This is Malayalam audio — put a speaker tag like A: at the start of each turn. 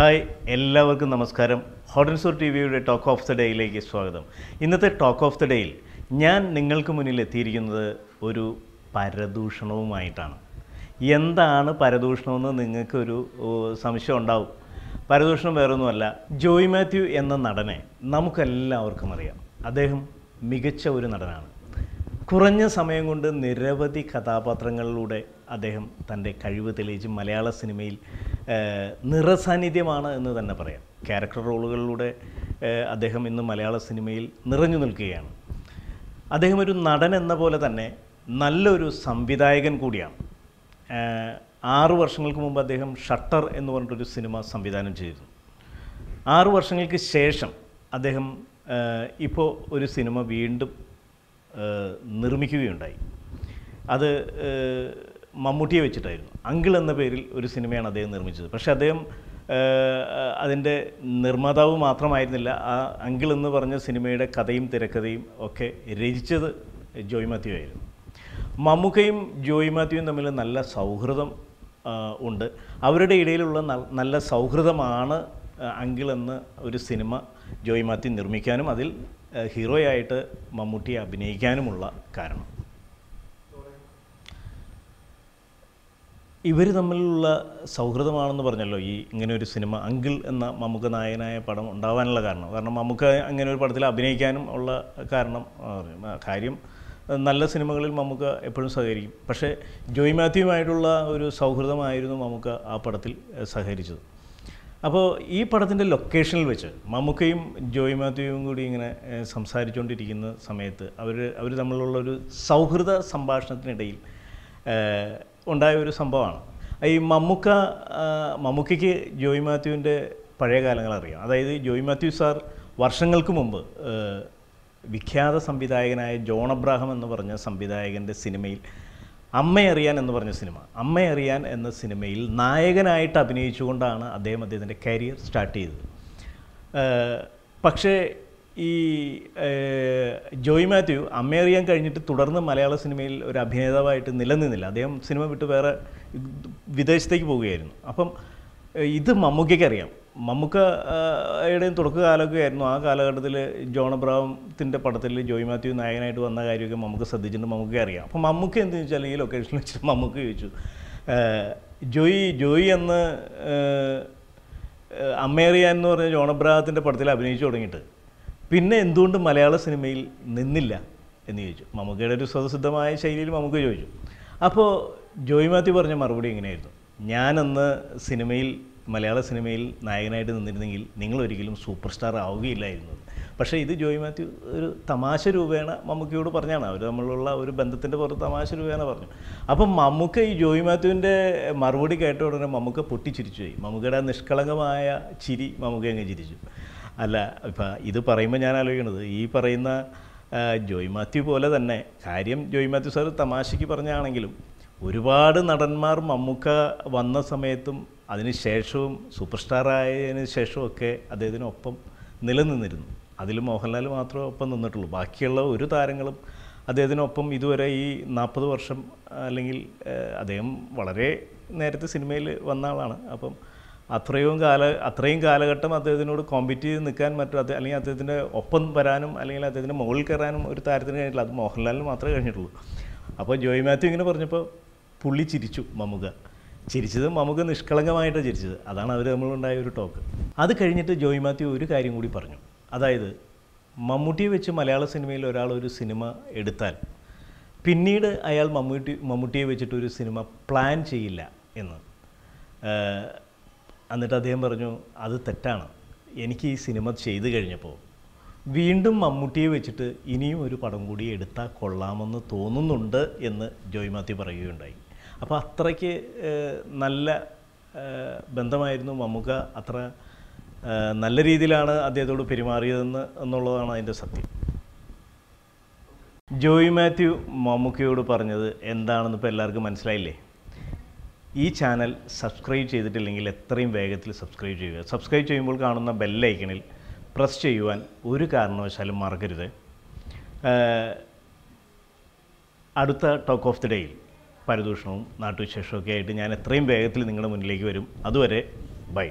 A: ഹായ് എല്ലാവർക്കും നമസ്കാരം. ഹോട്ടൻസൂർ ടി വിയുടെ ടോക്ക് ഓഫ് ദ ഡേയിലേക്ക് സ്വാഗതം. ഇന്നത്തെ ടോക്ക് ഓഫ് ദ ഡേയിൽ ഞാൻ നിങ്ങൾക്ക് മുന്നിൽ എത്തിയിരിക്കുന്നത് ഒരു പരദൂഷണവുമായിട്ടാണ്. എന്താണ് പരദൂഷണമെന്ന് നിങ്ങൾക്കൊരു സംശയം ഉണ്ടാവും. പരദൂഷണം വേറൊന്നുമല്ല, ജോയ് മാത്യു എന്ന നടനെ നമുക്കെല്ലാവർക്കും അറിയാം. അദ്ദേഹം മികച്ച ഒരു നടനാണ്. കുറഞ്ഞ സമയം കൊണ്ട് നിരവധി കഥാപാത്രങ്ങളിലൂടെ അദ്ദേഹം തൻ്റെ കഴിവ് തെളിയിച്ച് മലയാള സിനിമയിൽ നിറസാന്നിധ്യമാണ് എന്ന് തന്നെ പറയാം. ക്യാരക്ടർ റോളുകളിലൂടെ അദ്ദേഹം ഇന്ന് മലയാള സിനിമയിൽ നിറഞ്ഞു നിൽക്കുകയാണ്. അദ്ദേഹം ഒരു നടൻ എന്ന പോലെ തന്നെ നല്ലൊരു സംവിധായകൻ കൂടിയാണ്. 6 വർഷങ്ങൾക്ക് മുമ്പ് അദ്ദേഹം ഷട്ടർ എന്ന് പറഞ്ഞിട്ടൊരു സിനിമ സംവിധാനം ചെയ്തിരുന്നു. 6 വർഷങ്ങൾക്ക് ശേഷം അദ്ദേഹം ഇപ്പോൾ ഒരു സിനിമ വീണ്ടും നിർമ്മിക്കുകയുണ്ടായി. അത് മമ്മൂട്ടിയെ വെച്ചിട്ടായിരുന്നു. അങ്കിൾ എന്ന പേരിൽ ഒരു സിനിമയാണ് അദ്ദേഹം നിർമ്മിച്ചത്. പക്ഷേ അദ്ദേഹം അതിൻ്റെ നിർമ്മാതാവ് മാത്രമായിരുന്നില്ല. ആ അങ്കിൾ എന്ന് പറഞ്ഞ സിനിമയുടെ കഥയും തിരക്കഥയും ഒക്കെ രചിച്ചത് ജോയ് മാത്യു ആയിരുന്നു. മമ്മൂക്കയും ജോയ് മാത്യുവും തമ്മിൽ നല്ല സൗഹൃദം ഉണ്ട്. അവരുടെ ഇടയിലുള്ള നല്ല സൗഹൃദമാണ് അങ്കിൾ എന്ന ഒരു സിനിമ ജോയ് മാത്യു നിർമ്മിക്കാനും അതിൽ ഹീറോയായിട്ട് മമ്മൂട്ടിയെ അഭിനയിക്കാനുമുള്ള കാരണം. ഇവർ തമ്മിലുള്ള സൗഹൃദമാണെന്ന് പറഞ്ഞല്ലോ ഈ ഇങ്ങനെ ഒരു സിനിമ അങ്കിൾ എന്ന മമ്മൂക്ക നായകനായ പടം ഉണ്ടാവാനുള്ള കാരണം മമ്മൂക്ക അങ്ങനെ ഒരു പടത്തിൽ അഭിനയിക്കാനും ഉള്ള കാര്യം നല്ല സിനിമകളിൽ മമ്മൂക്ക എപ്പോഴും സഹകരിക്കും. പക്ഷേ ജോയ് മാത്യുവുമായിട്ടുള്ള ഒരു സൗഹൃദമായിരുന്നു മമ്മൂക്ക ആ പടത്തിൽ സഹകരിച്ചത്. അപ്പോൾ ഈ പടത്തിൻ്റെ ലൊക്കേഷനിൽ വെച്ച് മമ്മൂക്കയും ജോയ് മാത്യുവും കൂടി ഇങ്ങനെ സംസാരിച്ചുകൊണ്ടിരിക്കുന്ന സമയത്ത് അവർ തമ്മിലുള്ള ഒരു സൗഹൃദ സംഭാഷണത്തിനിടയിൽ ഉണ്ടായ ഒരു സംഭവമാണ്. ഈ മമ്മൂക്കയ്ക്ക് ജോയ് മാത്യുവിൻ്റെ പഴയ കാലങ്ങൾ അറിയാം. അതായത് ജോയ് മാത്യു സാർ വർഷങ്ങൾക്ക് മുമ്പ് വിഖ്യാത സംവിധായകനായ ജോൺ അബ്രാഹം എന്ന് പറഞ്ഞ സംവിധായകൻ്റെ സിനിമയിൽ അമ്മയറിയാൻ എന്ന് പറഞ്ഞ സിനിമ, അമ്മയറിയാൻ എന്ന സിനിമയിൽ നായകനായിട്ട് അഭിനയിച്ചുകൊണ്ടാണ് അദ്ദേഹത്തിൻ്റെ കരിയർ സ്റ്റാർട്ട് ചെയ്തത്. പക്ഷേ ഈ ജോയ് മാത്യു അമ്മയറിയാൻ കഴിഞ്ഞിട്ട് തുടർന്ന് മലയാള സിനിമയിൽ ഒരു അഭിനേതാവായിട്ട് നിലനിന്നില്ല. അദ്ദേഹം സിനിമ വിട്ട് വേറെ വിദേശത്തേക്ക് പോവുകയായിരുന്നു. അപ്പം ഇത് മമ്മൂക്കയ്ക്ക് അറിയാം. മമ്മൂക്കയുടെയും തുടക്കകാലമൊക്കെ ആയിരുന്നു. ആ കാലഘട്ടത്തിൽ ജോൺ അബ്രാഹത്തിൻ്റെ പടത്തിൽ ജോയ് മാത്യു നായകനായിട്ട് വന്ന കാര്യമൊക്കെ മമ്മൂക്ക ശ്രദ്ധിച്ചിട്ടുണ്ട്, മമ്മൂക്ക അറിയാം. അപ്പം മമ്മൂക്ക എന്തെന്ന് വെച്ചാൽ ഈ ലൊക്കേഷനിൽ വെച്ചിട്ട് മമ്മൂക്ക ചോദിച്ചു, ജോയ് എന്ന് അമ്മയറിയാൻ എന്ന് പറഞ്ഞ ജോൺ അബ്രാഹത്തിൻ്റെ പടത്തിൽ അഭിനയിച്ചു തുടങ്ങിയിട്ട് പിന്നെ എന്തുകൊണ്ട് മലയാള സിനിമയിൽ നിന്നില്ല എന്ന് ചോദിച്ചു. മമ്മൂക്കയുടെ ഒരു സ്വതസിദ്ധമായ ശൈലിയിൽ മമ്മൂക്ക ചോദിച്ചു. അപ്പോൾ ജോയ് മാത്യു പറഞ്ഞ മറുപടി എങ്ങനെയായിരുന്നു, ഞാനന്ന് മലയാള സിനിമയിൽ നായകനായിട്ട് നിന്നിരുന്നെങ്കിൽ നിങ്ങളൊരിക്കലും സൂപ്പർ സ്റ്റാർ ആവുകയില്ലായിരുന്നത്. പക്ഷേ ഇത് ജോയ് മാത്യു ഒരു തമാശ രൂപേണ മമ്മൂക്കയോട് പറഞ്ഞാണ്. അവർ തമ്മിലുള്ള ഒരു ബന്ധത്തിൻ്റെ പുറത്ത് തമാശ രൂപേണ പറഞ്ഞു. അപ്പം മമ്മൂക്ക ഈ ജോയ് മാത്യുവിൻ്റെ മറുപടി കേട്ട ഉടനെ മമ്മൂക്ക പൊട്ടിച്ചിരിച്ചു പോയി. മമ്മൂക്കയുടെ നിഷ്കളങ്കമായ ചിരി മമ്മൂക്ക അങ്ങ് ചിരിച്ചു. അല്ല, ഇപ്പം ഇത് പറയുമ്പോൾ ഞാൻ ആലോചിക്കണത് ഈ പറയുന്ന ജോയ് മാത്യു പോലെ തന്നെ കാര്യം ജോയ് മാത്യു സാർ തമാശയ്ക്ക് പറഞ്ഞാണെങ്കിലും ഒരുപാട് നടന്മാർ മമ്മൂക്ക വന്ന സമയത്തും അതിനുശേഷവും സൂപ്പർ സ്റ്റാറായതിനു ശേഷമൊക്കെ അദ്ദേഹത്തിനൊപ്പം നിലനിന്നിരുന്നു. അതിൽ മോഹൻലാൽ മാത്രമേ ഒപ്പം നിന്നിട്ടുള്ളൂ. ബാക്കിയുള്ള ഒരു താരങ്ങളും അദ്ദേഹത്തിനൊപ്പം ഇതുവരെ ഈ 40 വർഷം അല്ലെങ്കിൽ അദ്ദേഹം വളരെ നേരത്തെ സിനിമയിൽ വന്ന ആളാണ്. അപ്പം അത്രയും കാലഘട്ടം അദ്ദേഹത്തിനോട് കോമ്പീറ്റ് ചെയ്ത് നിൽക്കാൻ അല്ലെങ്കിൽ അദ്ദേഹത്തിൻ്റെ ഒപ്പം വരാനും അല്ലെങ്കിൽ അദ്ദേഹത്തിൻ്റെ മുകളിൽ കയറാനും ഒരു താരത്തിന് കഴിഞ്ഞിട്ടില്ല. അത് മോഹൻലാലിന് മാത്രമേ കഴിഞ്ഞിട്ടുള്ളൂ. അപ്പോൾ ജോയ് മാത്യു ഇങ്ങനെ പറഞ്ഞപ്പോൾ പുള്ളി ചിരിച്ചു. ചിരിച്ചത് മമ്മൂക്ക നിഷ്കളങ്കമായിട്ടാണ് ചിരിച്ചത്. അതാണ് അവർ തമ്മിലുണ്ടായ ഒരു ടോക്ക്. അത് കഴിഞ്ഞിട്ട് ജോയ് മാത്യു ഒരു കാര്യം കൂടി പറഞ്ഞു. അതായത് മമ്മൂട്ടിയെ വെച്ച് മലയാള സിനിമയിൽ ഒരാൾ ഒരു സിനിമ എടുത്താൽ പിന്നീട് അയാൾ മമ്മൂട്ടിയെ വെച്ചിട്ടൊരു സിനിമ പ്ലാൻ ചെയ്യില്ല എന്ന്. എന്നിട്ട് അദ്ദേഹം പറഞ്ഞു, അത് തെറ്റാണ്. എനിക്ക് ഈ സിനിമ ചെയ്തു കഴിഞ്ഞപ്പോൾ വീണ്ടും മമ്മൂട്ടിയെ വെച്ചിട്ട് ഇനിയും ഒരു പടം കൂടി എടുത്താൽ കൊള്ളാമെന്ന് തോന്നുന്നുണ്ട് എന്ന് ജോയ് മാത്യു പറയുകയുണ്ടായി. അപ്പോൾ അത്രയ്ക്ക് നല്ല ബന്ധമായിരുന്നു മമ്മൂക്ക. അത്ര നല്ല രീതിയിലാണ് അദ്ദേഹത്തോട് എന്നുള്ളതാണ് അതിൻ്റെ സത്യം. ജോയ് മാത്യു മമ്മൂക്കയോട് പറഞ്ഞത് എന്താണെന്ന് ഇപ്പോൾ എല്ലാവർക്കും മനസ്സിലായില്ലേ? ഈ ചാനൽ സബ്സ്ക്രൈബ് ചെയ്തിട്ടില്ലെങ്കിൽ എത്രയും വേഗത്തിൽ സബ്സ്ക്രൈബ് ചെയ്യുക. സബ്സ്ക്രൈബ് ചെയ്യുമ്പോൾ കാണുന്ന ബെല്ലൈക്കണിൽ പ്രസ് ചെയ്യുവാൻ ഒരു കാരണവശാലും മറക്കരുത്. അടുത്ത ടോക്ക് ഓഫ് ദി ഡേയിൽ പരദൂഷണവും നാട്ടുവിശേഷമൊക്കെ ആയിട്ട് ഞാൻ എത്രയും വേഗത്തിൽ നിങ്ങളുടെ മുന്നിലേക്ക് വരും. അതുവരെ ബൈ.